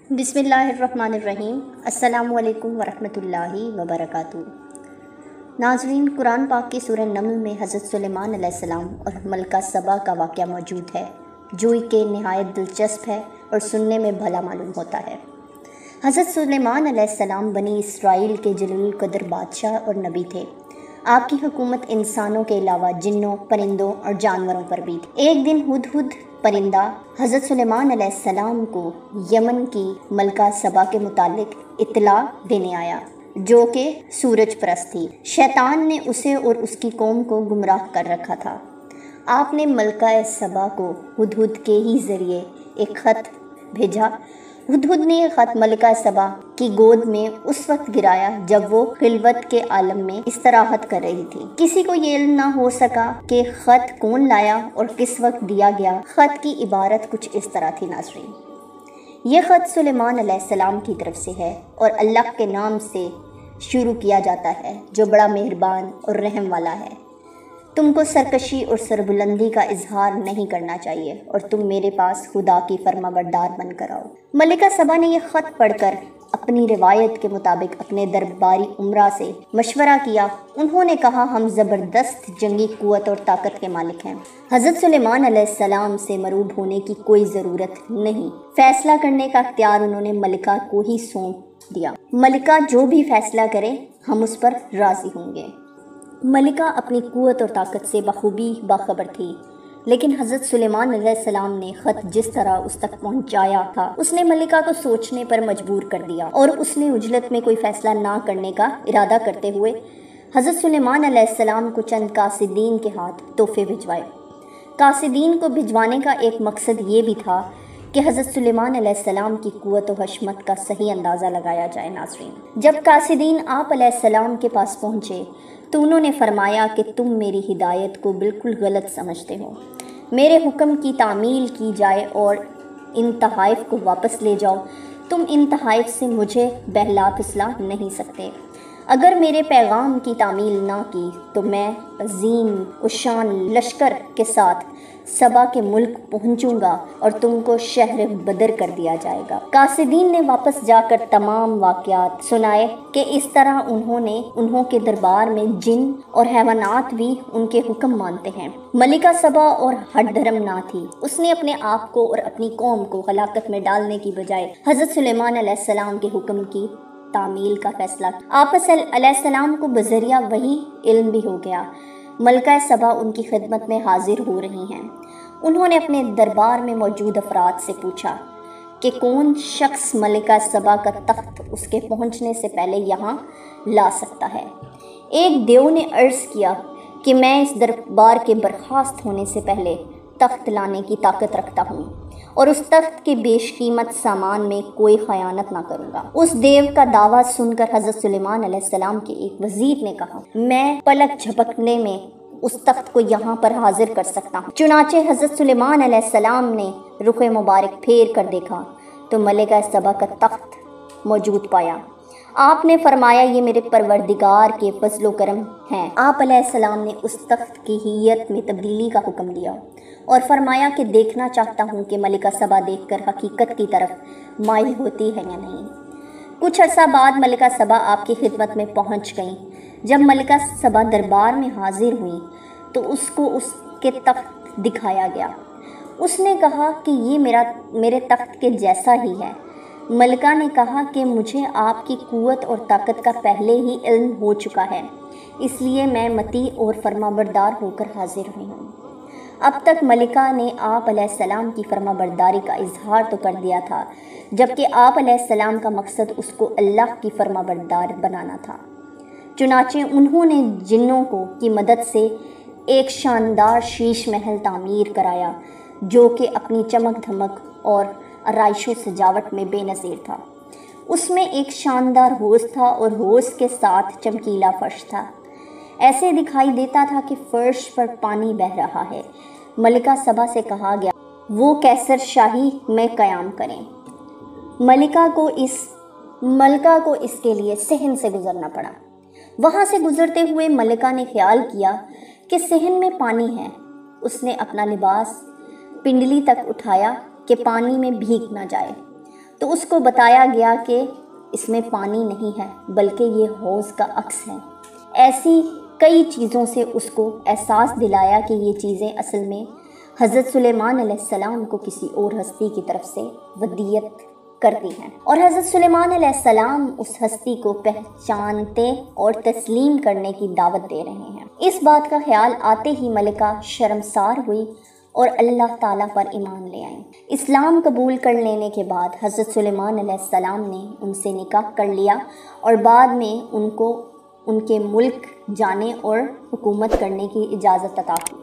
بسم اللہ الرحمن الرحیم۔ السلام علیکم ورحمۃ اللہ وبرکاتہ۔ ناظرین، قرآن پاک کی سورہ نمل میں حضرت سلیمان علیہ السلام اور ملکہ سبا کا واقعہ موجود ہے، جو کہ نہایت دلچسپ ہے اور سننے میں بھلا معلوم ہوتا ہے۔ حضرت سلیمان علیہ السلام بنی اسرائیل کے جلیل القدر بادشاہ اور نبی تھے۔ آپ کی حکومت انسانوں کے علاوہ جنوں، پرندوں اور جانوروں پر بھی تھی۔ ایک دن ہدہد پرندہ حضرت سلیمان علیہ السلام کو یمن کی ملکہ سبا کے متعلق اطلاع دینے آیا، جو کہ سورج پرست تھی۔ شیطان نے اسے اور اس کی قوم کو گمراہ کر رکھا تھا۔ آپ نے ملکہ سبا کو ہدہد کے ہی ذریعے ایک خط بھیجا۔ ہدہد نے یہ خط ملکہ سبا کی گود میں اس وقت گرایا جب وہ خلوت کے عالم میں استراحت کر رہی تھی۔ کسی کو یہ علم نہ ہو سکا کہ خط کون لایا اور کس وقت دیا گیا۔ خط کی عبارت کچھ اس طرح تھی ناظرین: یہ خط سلیمان علیہ السلام کی طرف سے ہے اور اللہ کے نام سے شروع کیا جاتا ہے، جو بڑا مہربان اور رحم والا ہے۔ تم کو سرکشی اور سربلندی کا اظہار نہیں کرنا چاہیے اور تم میرے پاس خدا کی فرما بردار بن کر آؤ۔ ملکہ سبا نے یہ خط پڑھ کر اپنی روایت کے مطابق اپنے درباری امراء سے مشورہ کیا۔ انہوں نے کہا، ہم زبردست جنگی قوت اور طاقت کے مالک ہیں۔ حضرت سلیمان علیہ السلام سے مروب ہونے کی کوئی ضرورت نہیں۔ فیصلہ کرنے کا اختیار انہوں نے ملکہ کو ہی سونپ دیا۔ ملکہ جو بھی فیصلہ کرے ہم اس پر راضی ہوں گے۔ ملکہ اپنی قوت اور طاقت سے بخوبی باخبر تھی، لیکن حضرت سلیمان علیہ السلام نے خط جس طرح اس تک پہنچایا تھا، اس نے ملکہ کو سوچنے پر مجبور کر دیا، اور اس نے عجلت میں کوئی فیصلہ نہ کرنے کا ارادہ کرتے ہوئے حضرت سلیمان علیہ السلام کو چند قاصدین کے ہاتھ تحفے بھجوائے۔ قاصدین کو بھجوانے کا ایک مقصد یہ بھی تھا کہ حضرت سلیمان علیہ السلام کی قوت و حشمت کا صحیح اندازہ لگایا جائے۔ ناظرین، جب قاصدین آپ علیہ السلام کے پاس پہنچے تو انہوں نے فرمایا کہ تم میری ہدایت کو بالکل غلط سمجھتے ہو۔ میرے حکم کی تعمیل کی جائے اور ان تحائف کو واپس لے جاؤ۔ تم ان تحائف سے مجھے بہلا پھسلا نہیں سکتے۔ اگر میرے پیغام کی تعمیل نہ کی تو میں عظیم الشان لشکر کے ساتھ سبا کے ملک پہنچوں گا اور تم کو شہر بدر کر دیا جائے گا۔ قاصدین نے واپس جا کر تمام واقعات سنائے کہ اس طرح انہوں کے دربار میں جن اور حیوانات بھی ان کے حکم مانتے ہیں۔ ملکہ سبا اور ہٹ دھرم نہ تھی۔ اس نے اپنے آپ کو اور اپنی قوم کو ہلاکت میں ڈالنے کی بجائے حضرت سلیمان علیہ السلام کے حکم کی تعمیل کا فیصلہ کیا۔ آپ علیہ السلام کو بذریعہ وحی علم بھی ہو گیا۔ ملکہ سبا ان کی خدمت میں حاضر ہو رہی ہیں۔ انہوں نے اپنے دربار میں موجود افراد سے پوچھا کہ کون شخص ملکہ سبا کا تخت اس کے پہنچنے سے پہلے یہاں لا سکتا ہے۔ ایک دیو نے عرض کیا کہ میں اس دربار کے برخاست ہونے سے پہلے تخت لانے کی طاقت رکھتا ہوں اور اس تخت کے بیش قیمت سامان میں کوئی خیانت نہ کروں گا۔ اس دیو کا دعویٰ سن کر حضرت سلیمان علیہ السلام کے ایک وزیر نے کہا، میں پلک جھپکنے میں اس تخت کو یہاں پر حاضر کر سکتا ہوں۔ چنانچہ حضرت سلیمان علیہ السلام نے رخ مبارک پھیر کر دیکھا تو ملکہ سبا کا تخت موجود پایا۔ آپ نے فرمایا، یہ میرے پروردگار کے فضل و کرم ہیں۔ آپ علیہ السلام نے اس تخت کی ہیئت میں تبدیلی کا حکم دیا اور فرمایا کہ دیکھنا چاہتا ہوں کہ ملکہ سبا دیکھ کر حقیقت کی طرف مائل ہوتی ہے یا نہیں۔ کچھ عرصہ بعد ملکہ سبا آپ کی خدمت میں پہنچ گئیں۔ جب ملکہ سبا دربار میں حاضر ہوئیں تو اس کو اس کے تخت دکھایا گیا۔ اس نے کہا کہ یہ میرے تخت کے جیسا ہی ہے۔ ملکہ نے کہا کہ مجھے آپ کی قوت اور طاقت کا پہلے ہی علم ہو چکا ہے، اس لیے میں مطیع اور فرما بردار ہو کر حاضر ہوئی ہوں۔ اب تک ملکہ نے آپ علیہ السلام کی فرما برداری کا اظہار تو کر دیا تھا، جبکہ آپ علیہ السلام کا مقصد اس کو اللہ کی فرما بردار بنانا تھا۔ چنانچہ انہوں نے جنوں کی مدد سے ایک شاندار شیش محل تعمیر کرایا، جو کہ اپنی چمک دھمک اور آرائش و سجاوٹ میں بے نظیر تھا۔ اس میں ایک شاندار حوض تھا اور حوض کے ساتھ چمکیلا فرش تھا۔ ایسے دکھائی دیتا تھا کہ فرش پر پانی بہہ رہا ہے۔ ملکہ سبا سے کہا گیا وہ کیسر شاہی میں قیام کریں۔ ملکہ کو اس کے لیے صحن سے گزرنا پڑا۔ وہاں سے گزرتے ہوئے ملکہ نے خیال کیا کہ صحن میں پانی ہے۔ اس نے اپنا لباس پنڈلی تک اٹھایا کہ پانی میں بھیگ نہ جائے۔ تو اس کو بتایا گیا کہ اس میں پانی نہیں ہے بلکہ یہ حوض کا عکس ہے۔ ایسی کئی چیزوں سے اس کو احساس دلایا کہ یہ چیزیں اصل میں حضرت سلیمان علیہ السلام کو کسی اور ہستی کی طرف سے ودیت کرتی ہیں، اور حضرت سلیمان علیہ السلام اس ہستی کو پہچانتے اور تسلیم کرنے کی دعوت دے رہے ہیں۔ اس بات کا خیال آتے ہی ملکہ شرمسار ہوئی اور اللہ تعالیٰ پر ایمان لے آئیں۔ اسلام قبول کر لینے کے بعد حضرت سلیمان علیہ السلام نے ان سے نکاح کر لیا اور بعد میں ان کو ان کے ملک جانے اور حکومت کرنے کی اجازت عطا کی۔